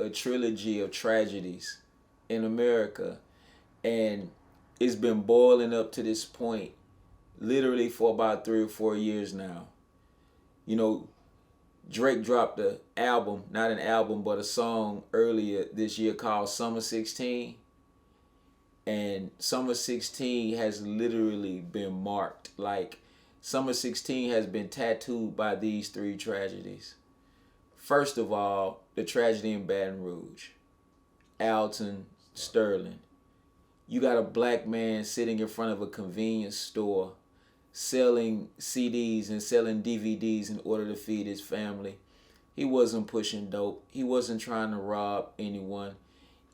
a trilogy of tragedies in America, and it's been boiling up to this point literally for about 3 or 4 years now. You know, Drake dropped an album, not an album, but a song earlier this year called Summer 16. And Summer 16 has literally been marked. Like, Summer 16 has been tattooed by these three tragedies. First of all, the tragedy in Baton Rouge. Alton, Sterling. You got a black man sitting in front of a convenience store selling CDs and selling DVDs in order to feed his family. He wasn't pushing dope. He wasn't trying to rob anyone.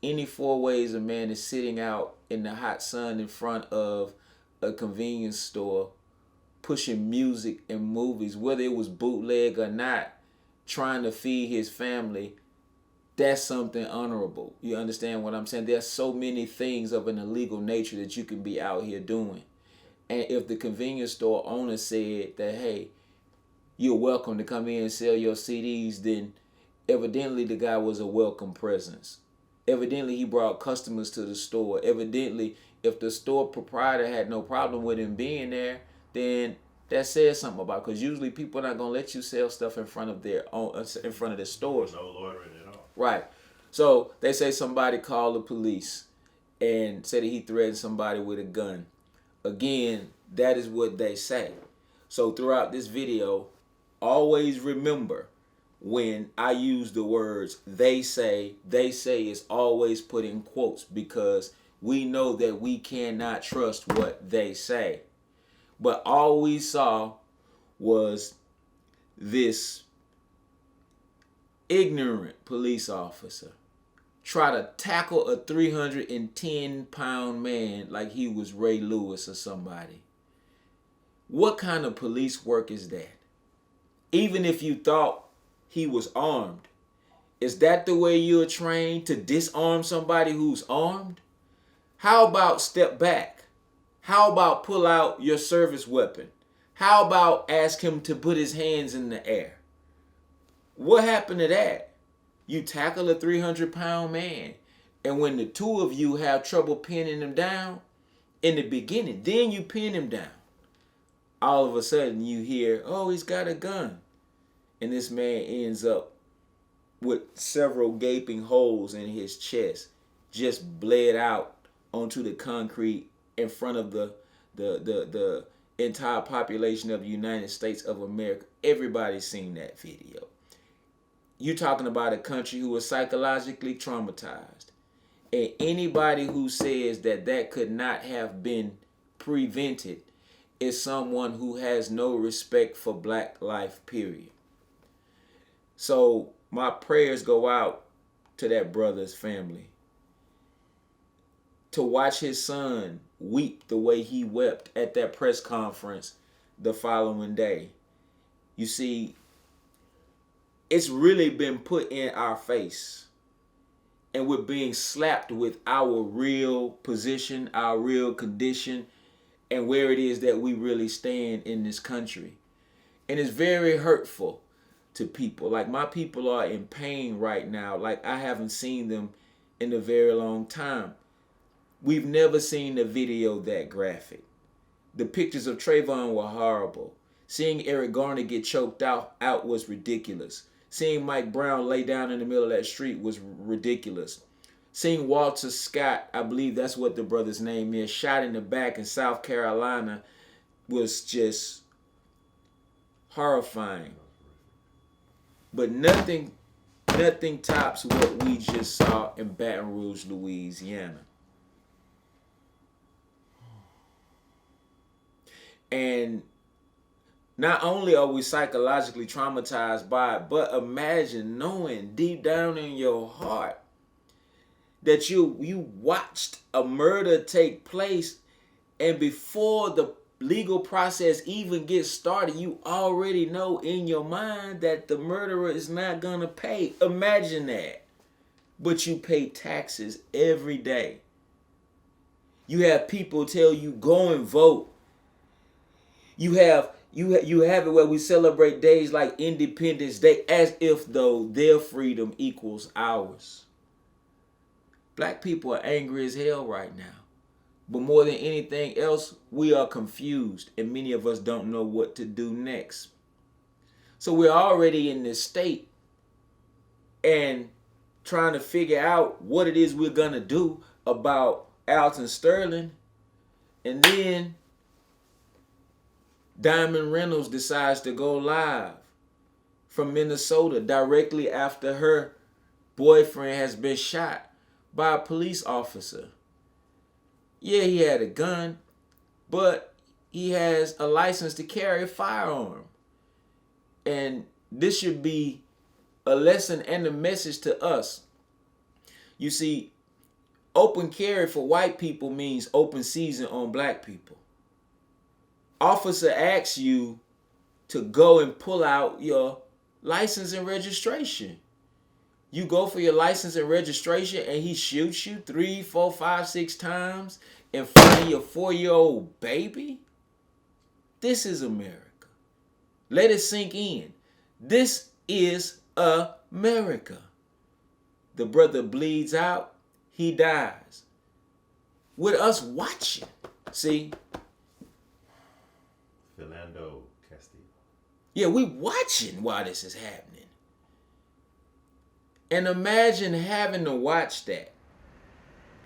Any 4 ways a man is sitting out in the hot sun in front of a convenience store pushing music and movies, whether it was bootleg or not, trying to feed his family, that's something honorable. You understand what I'm saying? There's so many things of an illegal nature that you can be out here doing. And if the convenience store owner said that, hey, you're welcome to come in and sell your CDs, then evidently the guy was a welcome presence. Evidently he brought customers to the store. Evidently, if the store proprietor had no problem with him being there, then that says something about it. Because usually people are not going to let you sell stuff in front of their stores. No loitering at all. Right. So they say somebody called the police and said that he threatened somebody with a gun. Again, that is what they say. So throughout this video, always remember when I use the words they say is always put in quotes, because we know that we cannot trust what they say. But all we saw was this ignorant police officer try to tackle a 310-pound man like he was Ray Lewis or somebody. What kind of police work is that? Even if you thought he was armed, is that the way you're trained, to disarm somebody who's armed? How about step back? How about pull out your service weapon? How about ask him to put his hands in the air? What happened to that? You tackle a 300-pound man, and when the two of you have trouble pinning him down in the beginning, then you pin him down. All of a sudden you hear, oh, he's got a gun. And this man ends up with several gaping holes in his chest, just bled out onto the concrete in front of the entire population of the United States of America. Everybody's seen that video. You're talking about a country who was psychologically traumatized. And anybody who says that that could not have been prevented is someone who has no respect for black life, period. So my prayers go out to that brother's family. To watch his son weep the way he wept at that press conference the following day. You see, it's really been put in our face, and we're being slapped with our real position, our real condition, and where it is that we really stand in this country. And it's very hurtful to people. Like, my people are in pain right now, like I haven't seen them in a very long time. We've never seen a video that graphic. The pictures of Trayvon were horrible. Seeing Eric Garner get choked out was ridiculous. Seeing Mike Brown lay down in the middle of that street was ridiculous. Seeing Walter Scott, I believe that's what the brother's name is, shot in the back in South Carolina was just horrifying. But nothing tops what we just saw in Baton Rouge, Louisiana. And not only are we psychologically traumatized by it, but imagine knowing deep down in your heart that you watched a murder take place, and before the legal process even gets started, you already know in your mind that the murderer is not gonna pay. Imagine that. But you pay taxes every day. You have people tell you go and vote. You have it where we celebrate days like Independence Day as if though their freedom equals ours. Black people are angry as hell right now. But more than anything else, we are confused, and many of us don't know what to do next. So we're already in this state and trying to figure out what it is we're going to do about Alton Sterling. And then Diamond Reynolds decides to go live from Minnesota directly after her boyfriend has been shot by a police officer. Yeah, he had a gun, but he has a license to carry a firearm. And this should be a lesson and a message to us. You see, open carry for white people means open season on black people. Officer asks you to go and pull out your license and registration. You go for your license and registration and he shoots you 3, 4, 5, 6 times in front of your 4-year-old baby? This is America. Let it sink in. This is America. The brother bleeds out, he dies. With us watching. See? Philando, Castile. Yeah, we watching while this is happening. And imagine having to watch that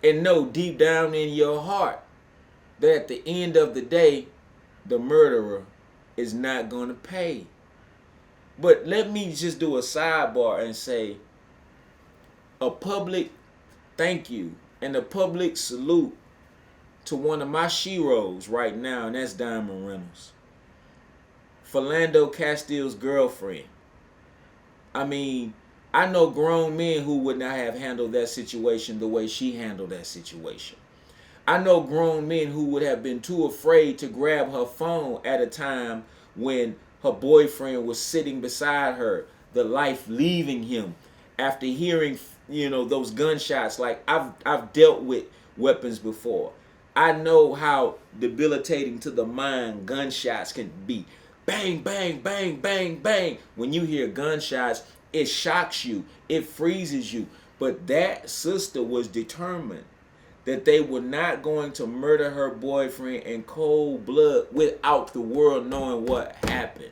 and know deep down in your heart that at the end of the day, the murderer is not going to pay. But let me just do a sidebar and say a public thank you and a public salute to one of my sheroes right now, and that's Diamond Reynolds. Philando Castile's girlfriend. I mean, I know grown men who would not have handled that situation the way she handled that situation. I know grown men who would have been too afraid to grab her phone at a time when her boyfriend was sitting beside her, the life leaving him after hearing, those gunshots. Like I've dealt with weapons before. I know how debilitating to the mind gunshots can be. Bang, bang, bang, bang, bang. When you hear gunshots, it shocks you. It freezes you. But that sister was determined that they were not going to murder her boyfriend in cold blood without the world knowing what happened.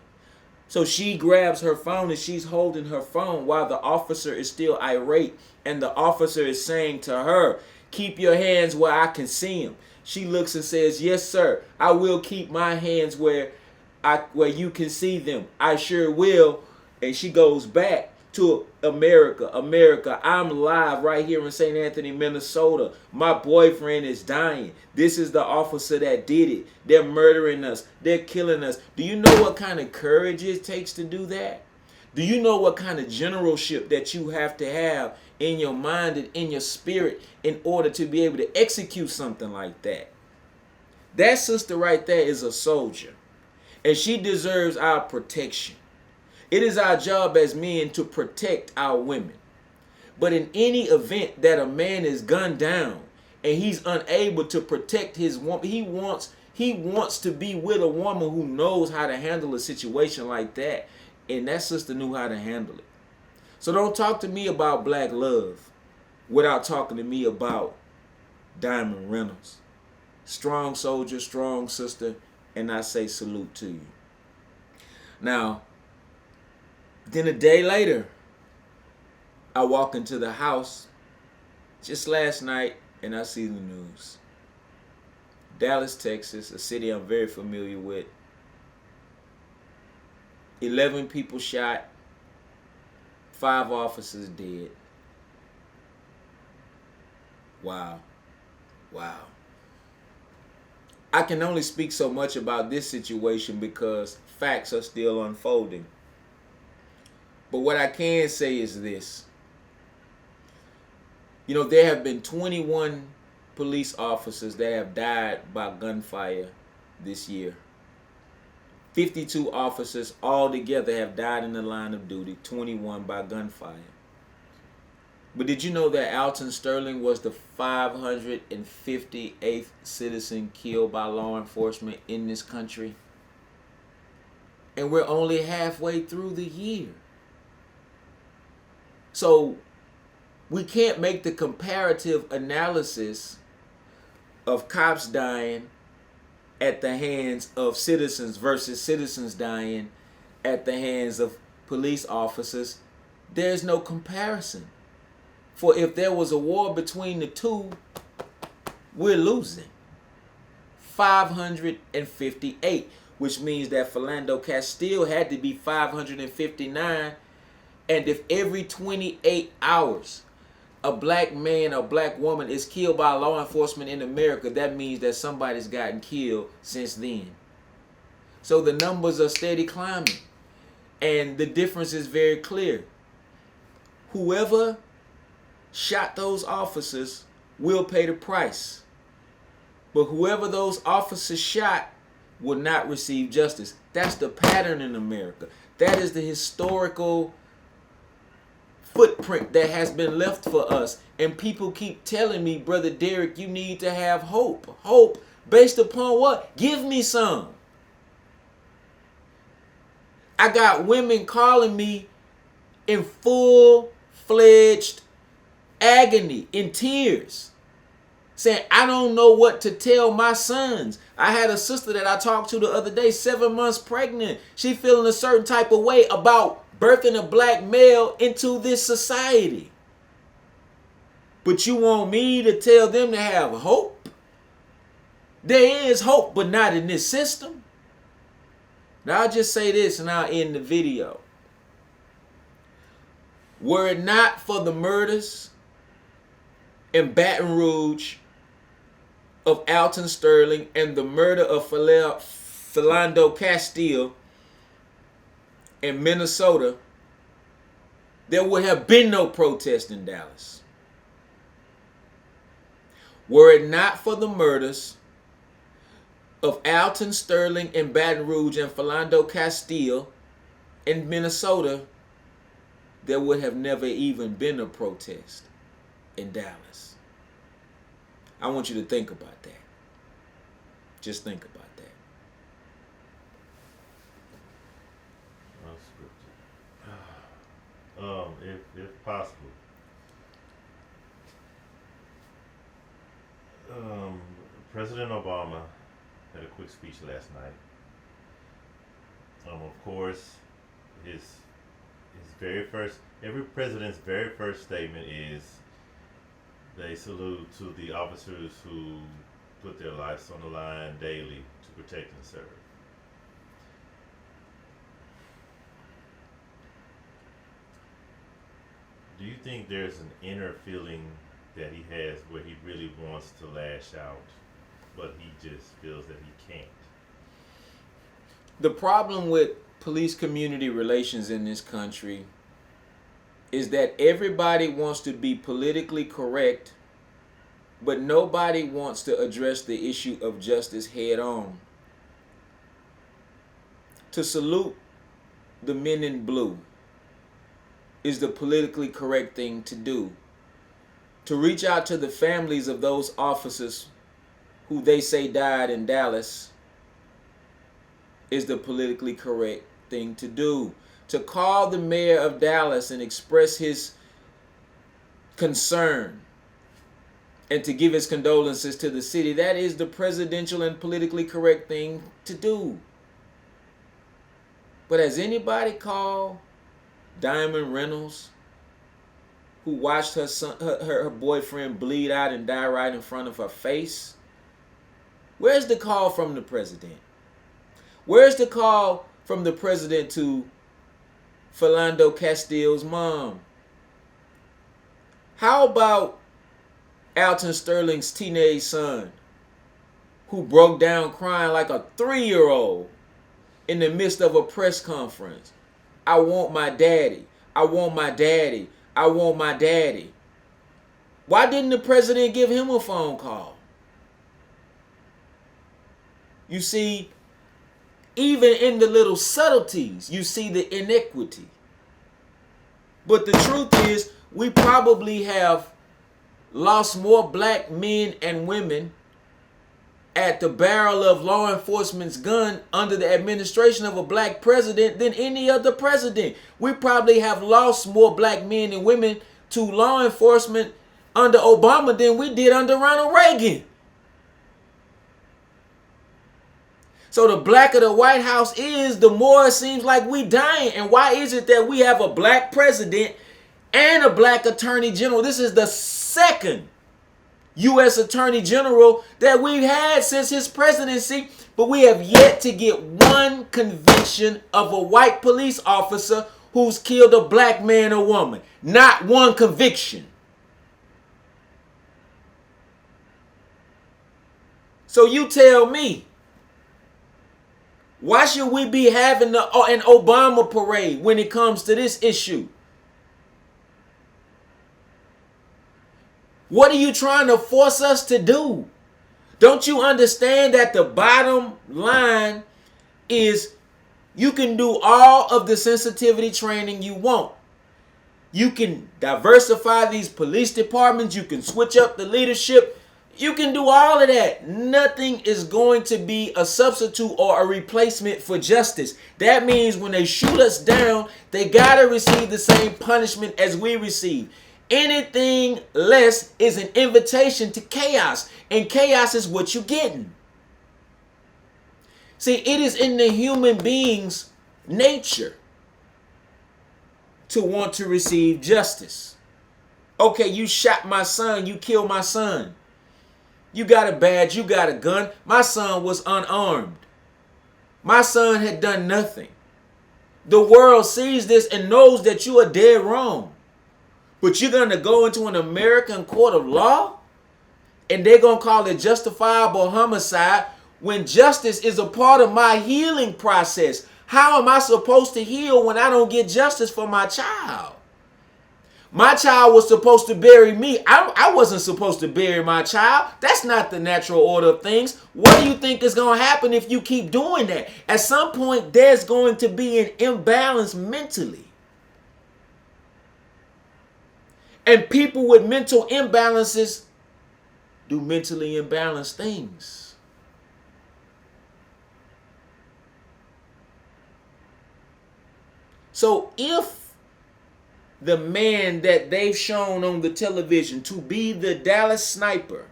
So she grabs her phone and she's holding her phone while the officer is still irate. And the officer is saying to her, keep your hands where I can see them. She looks and says, yes, sir. I will keep my hands where you can see them. I sure will. And she goes back to America. America, I'm live right here in St. Anthony, Minnesota. My boyfriend is dying. This is the officer that did it. They're murdering us. They're killing us. Do you know what kind of courage it takes to do that? Do you know what kind of generalship that you have to have in your mind and in your spirit in order to be able to execute something like that? That sister right there is a soldier. And she deserves our protection. It is our job as men to protect our women. But in any event that a man is gunned down and he's unable to protect his woman, he wants to be with a woman who knows how to handle a situation like that. And that sister knew how to handle it. So don't talk to me about black love without talking to me about Diamond Reynolds. Strong soldier, strong sister, and I say salute to you. Now, then a day later, I walk into the house just last night and I see the news. Dallas, Texas, a city I'm very familiar with. 11 people shot, 5 officers dead. Wow. Wow. I can only speak so much about this situation because facts are still unfolding. But what I can say is this. There have been 21 police officers that have died by gunfire this year. 52 officers altogether have died in the line of duty, 21 by gunfire. But did you know that Alton Sterling was the 558th citizen killed by law enforcement in this country? And we're only halfway through the year. So We can't make the comparative analysis of cops dying at the hands of citizens versus citizens dying at the hands of police officers. There's no comparison. For if there was a war between the two, we're losing. 558, which means that Philando Castile had to be 559. And if every 28 hours a black man or black woman is killed by law enforcement in America, that means that somebody's gotten killed since then. So the numbers are steady climbing. And the difference is very clear. Whoever shot those officers will pay the price. But whoever those officers shot will not receive justice. That's the pattern in America. That is the historical footprint that has been left for us. And people keep telling me, Brother Deric, you need to have hope. Hope based upon what? Give me some. I got women calling me in full-fledged agony, in tears, saying, I don't know what to tell my sons. I had a sister that I talked to the other day, 7 months pregnant. She feeling a certain type of way about birthing a black male into this society. But you want me to tell them to have hope? There is hope, but not in this system. Now I'll just say this and I'll end the video. Were it not for the murders in Baton Rouge of Alton Sterling and the murder of Philando Castile in Minnesota, there would have been no protest in Dallas. Were it not for the murders of Alton Sterling in Baton Rouge and Philando Castile in Minnesota, there would have never even been a protest in Dallas. I want you to think about that. Just think about that. If possible, President Obama had a quick speech last night. Of course, his very first, every president's very first statement is they salute to the officers who put their lives on the line daily to protect and serve. Do you think there's an inner feeling that he has where he really wants to lash out, but he just feels that he can't? The problem with police community relations in this country is that everybody wants to be politically correct, but nobody wants to address the issue of justice head on. To salute the men in blue is the politically correct thing to do. To reach out to the families of those officers who they say died in Dallas is the politically correct thing to do. To call the mayor of Dallas and express his concern and to give his condolences to the city, that is the presidential and politically correct thing to do. But has anybody called Diamond Reynolds, who watched her boyfriend bleed out and die right in front of her face? Where's the call from the president? Where's the call from the president to Philando Castile's mom? How about Alton Sterling's teenage son, who broke down crying like a 3-year-old in the midst of a press conference? I want my daddy. I want my daddy. I want my daddy. Why didn't the president give him a phone call? You see, even in the little subtleties, you see the inequity. But the truth is, we probably have lost more black men and women at the barrel of law enforcement's gun under the administration of a black president than any other president. We probably have lost more black men and women to law enforcement under Obama than we did under Ronald Reagan. So the blacker the White House is, the more it seems like we dying. And why is it that we have a black president and a black attorney general? This is the second U.S. attorney general that we've had since his presidency, but we have yet to get one conviction of a white police officer who's killed a black man or woman. Not one conviction. So you tell me, why should we be having an Obama parade when it comes to this issue? What are you trying to force us to do? Don't you understand that the bottom line is you can do all of the sensitivity training you want. You can diversify these police departments. You can switch up the leadership. You can do all of that. Nothing is going to be a substitute or a replacement for justice. That means when they shoot us down, they got to receive the same punishment as we receive. Anything less is an invitation to chaos, and chaos is what you're getting. See, it is in the human being's nature to want to receive justice. Okay, you shot my son, you killed my son. You got a badge, you got a gun. My son was unarmed. My son had done nothing. The world sees this and knows that you are dead wrong. But you're going to go into an American court of law and they're going to call it justifiable homicide when justice is a part of my healing process. How am I supposed to heal when I don't get justice for my child? My child was supposed to bury me. I wasn't supposed to bury my child. That's not the natural order of things. What do you think is going to happen if you keep doing that? At some point, there's going to be an imbalance mentally. And people with mental imbalances do mentally imbalanced things. So if the man that they've shown on the television to be the Dallas sniper,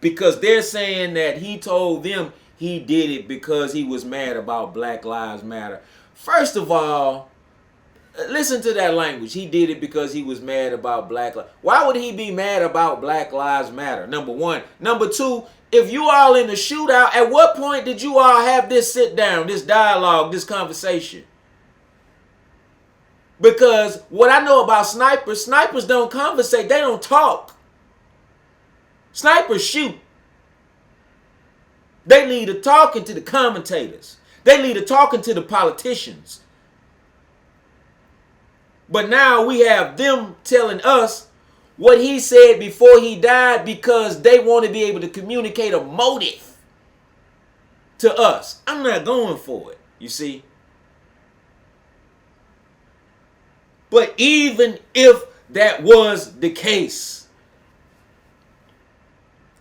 because they're saying that he told them he did it because he was mad about Black Lives Matter. First of all, listen to that language. He did it because he was mad about Black Lives. Why would he be mad about Black Lives Matter? Number one. Number two, if you all in the shootout, at what point did you all have this sit down, this dialogue, this conversation? Because what I know about snipers don't conversate. They don't talk. Snipers shoot. They lead the talking to the commentators. They lead the talking to the politicians. But now we have them telling us what he said before he died because they want to be able to communicate a motive to us. I'm not going for it, you see. But even if that was the case,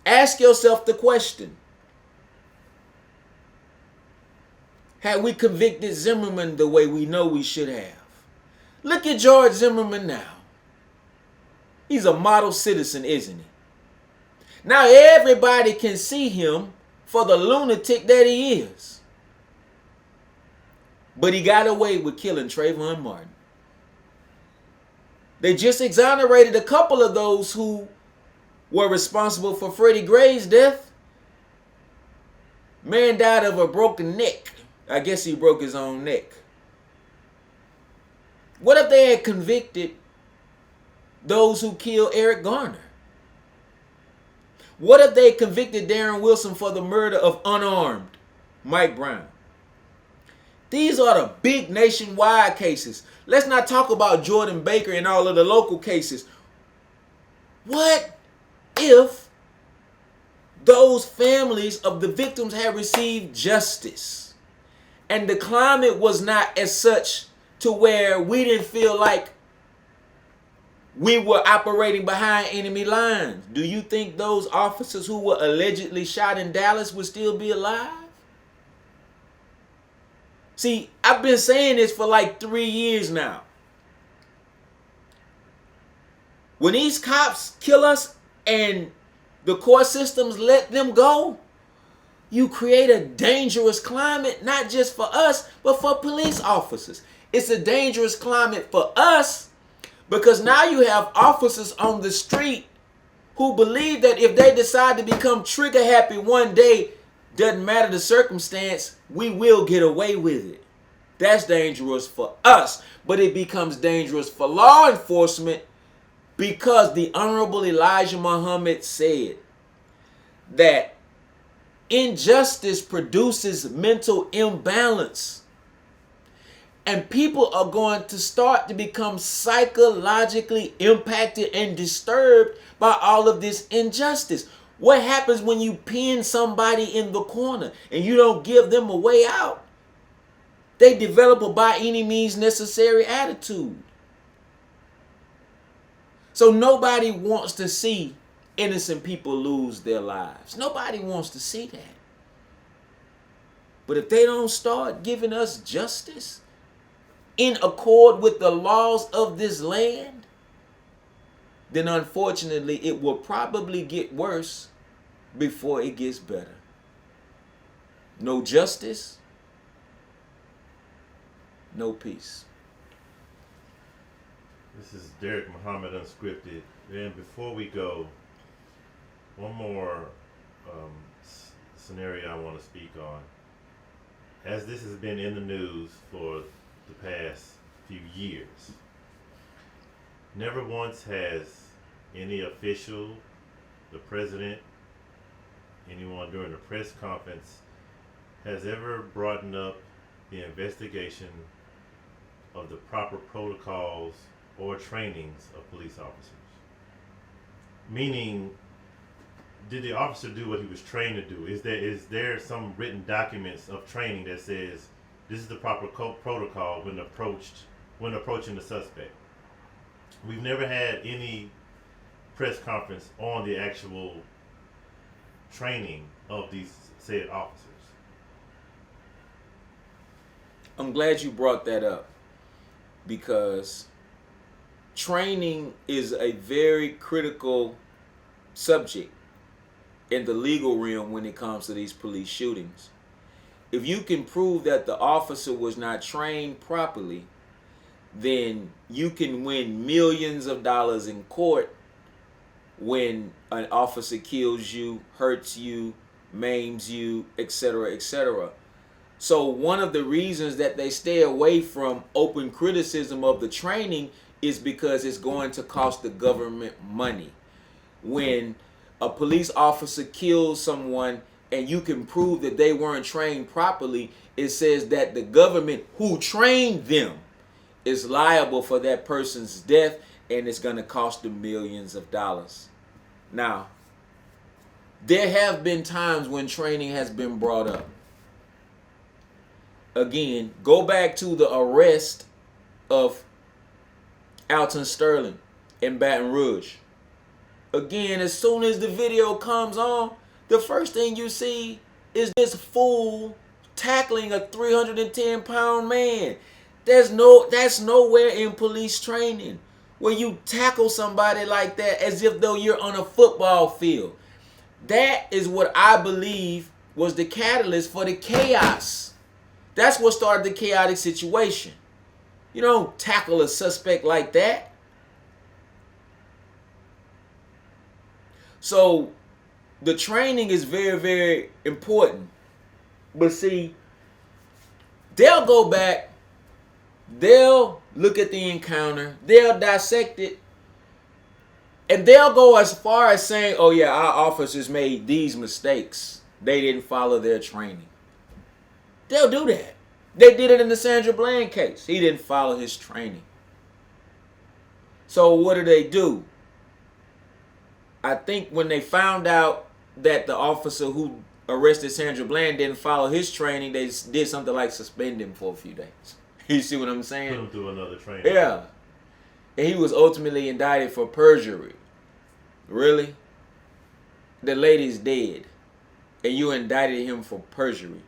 ask yourself the question. Had we convicted Zimmerman the way we know we should have? Look at George Zimmerman now. He's a model citizen, isn't he? Now everybody can see him for the lunatic that he is. But he got away with killing Trayvon Martin. They just exonerated a couple of those who were responsible for Freddie Gray's death. Man died of a broken neck. I guess he broke his own neck. What if they had convicted those who killed Eric Garner? What if they convicted Darren Wilson for the murder of unarmed Mike Brown? These are the big nationwide cases. Let's not talk about Jordan Baker and all of the local cases. What if those families of the victims had received justice and the climate was not as such to where we didn't feel like we were operating behind enemy lines? Do you think those officers who were allegedly shot in Dallas would still be alive? See, I've been saying this for like 3 years now. When these cops kill us and the court systems let them go, you create a dangerous climate, not just for us, but for police officers. It's a dangerous climate for us because now you have officers on the street who believe that if they decide to become trigger happy one day, doesn't matter the circumstance, we will get away with it. That's dangerous for us, but it becomes dangerous for law enforcement because the Honorable Elijah Muhammad said that injustice produces mental imbalance. And people are going to start to become psychologically impacted and disturbed by all of this injustice. What happens when you pin somebody in the corner and you don't give them a way out? They develop a by any means necessary attitude. So nobody wants to see innocent people lose their lives. Nobody wants to see that. But if they don't start giving us justice in accord with the laws of this land, then unfortunately it will probably get worse before it gets better. No justice, no peace. This is Deric Muhammad Unscripted. And before we go, one more scenario I want to speak on. As this has been in the news for the past few years, never once has any official, the president, anyone during a press conference, has ever brought up the investigation of the proper protocols or trainings of police officers. Meaning, did the officer do what he was trained to do? Is there some written documents of training that says this is the proper protocol when approaching the suspect? We've never had any press conference on the actual training of these said officers. I'm glad you brought that up because training is a very critical subject in the legal realm when it comes to these police shootings. If you can prove that the officer was not trained properly, then you can win millions of dollars in court when an officer kills you, hurts you, maims you, etc., etc. So one of the reasons that they stay away from open criticism of the training is because it's going to cost the government money. When a police officer kills someone and you can prove that they weren't trained properly, it says that the government who trained them is liable for that person's death, and it's going to cost them millions of dollars. Now, there have been times when training has been brought up. Again, go back to the arrest of Alton Sterling in Baton Rouge. Again, as soon as the video comes on, the first thing you see is this fool tackling a 310-pound man. That's nowhere in police training where you tackle somebody like that as if though you're on a football field. That is what I believe was the catalyst for the chaos. That's what started the chaotic situation. You don't tackle a suspect like that. So the training is very, very important. But see, they'll go back, they'll look at the encounter, they'll dissect it, and they'll go as far as saying, oh yeah, our officers made these mistakes. They didn't follow their training. They'll do that. They did it in the Sandra Bland case. He didn't follow his training. So what do? I think when they found out that the officer who arrested Sandra Bland didn't follow his training, they did something like suspend him for a few days. You see what I'm saying? Put him through another training. Yeah. And he was ultimately indicted for perjury. Really? The lady's dead. And you indicted him for perjury.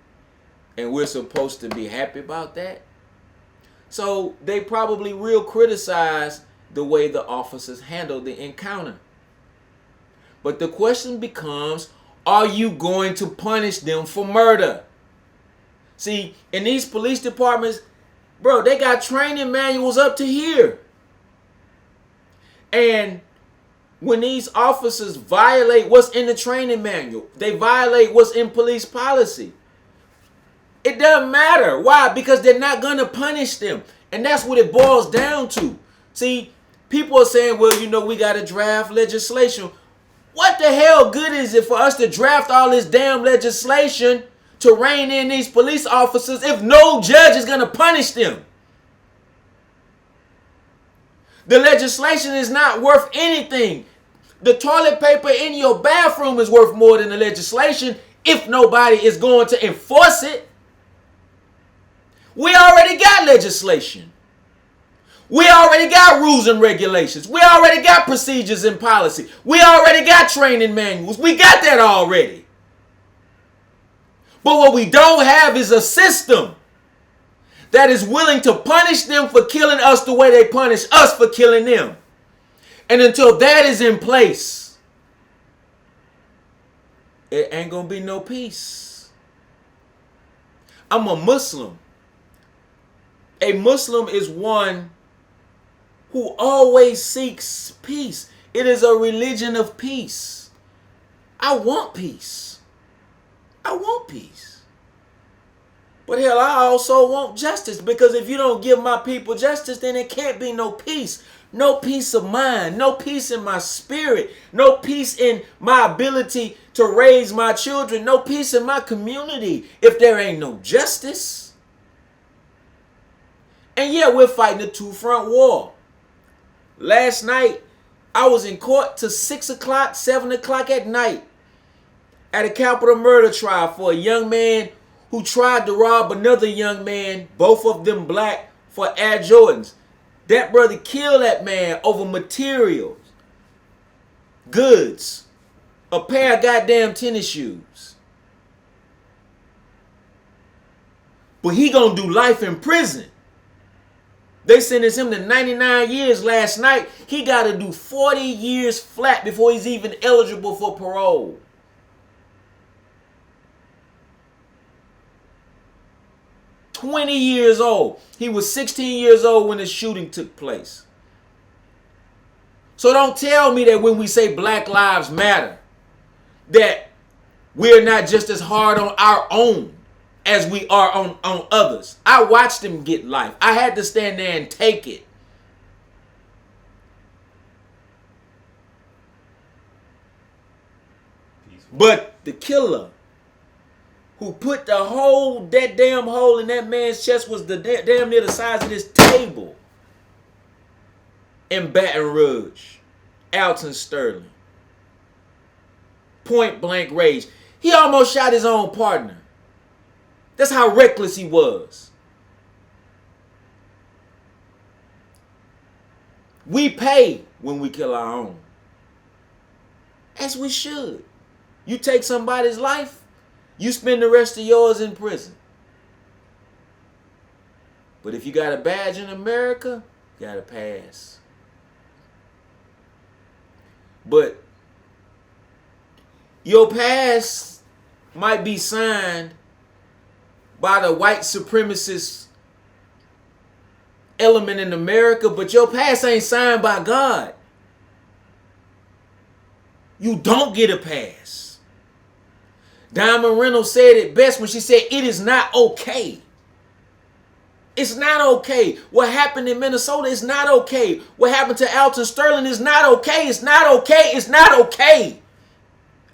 And we're supposed to be happy about that? So they probably will criticize the way the officers handled the encounter. But the question becomes, are you going to punish them for murder? See, in these police departments, bro, they got training manuals up to here. And when these officers violate what's in the training manual, they violate what's in police policy. It doesn't matter. Why? Because they're not going to punish them. And that's what it boils down to. See, people are saying, well, you know, we got to draft legislation. What the hell good is it for us to draft all this damn legislation to rein in these police officers if no judge is going to punish them? The legislation is not worth anything. The toilet paper in your bathroom is worth more than the legislation if nobody is going to enforce it. We already got legislation. We already got rules and regulations. We already got procedures and policy. We already got training manuals. We got that already. But what we don't have is a system that is willing to punish them for killing us the way they punish us for killing them. And until that is in place, it ain't gonna be no peace. I'm a Muslim. A Muslim is one who always seeks peace. It is a religion of peace. I want peace. I want peace. But hell, I also want justice, because if you don't give my people justice, then it can't be no peace. No peace of mind, no peace in my spirit, no peace in my ability to raise my children, no peace in my community if there ain't no justice. And yeah, we're fighting a two-front war. Last night, I was in court till 6 o'clock, 7 o'clock at night at a capital murder trial for a young man who tried to rob another young man, both of them black, for Air Jordans. That brother killed that man over materials, goods, a pair of goddamn tennis shoes. But he gonna do life in prison. They sentenced him to 99 years last night. He got to do 40 years flat before he's even eligible for parole. "20 years old. He was 16 years old when the shooting took place. So don't tell me that when we say Black Lives Matter, that we're not just as hard on our own as we are on others. I watched him get life. I had to stand there and take it. But the killer who put that damn hole in that man's chest was the damn near the size of this table in Baton Rouge. Alton Sterling. Point blank range. He almost shot his own partner. That's how reckless he was. We pay when we kill our own. As we should. You take somebody's life, you spend the rest of yours in prison. But if you got a badge in America, you got a pass. But your pass might be signed by the white supremacist element in America, but your pass ain't signed by God. You don't get a pass. Diamond Reynolds said it best when she said, it is not okay. It's not okay. What happened in Minnesota is not okay. What happened to Alton Sterling is not okay. It's not okay. It's not okay.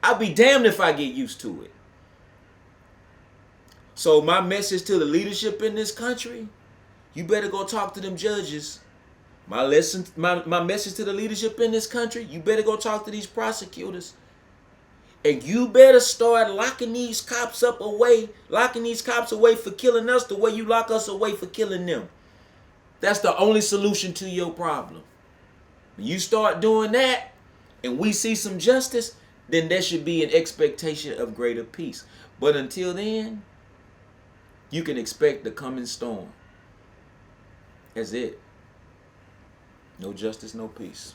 I'll be damned if I get used to it. So my message to the leadership in this country, you better go talk to them judges. My message to the leadership in this country, you better go talk to these prosecutors. And you better start locking these cops away for killing us the way you lock us away for killing them. That's the only solution to your problem. When you start doing that and we see some justice, then there should be an expectation of greater peace. But until then, you can expect the coming storm. That's it. No justice, no peace.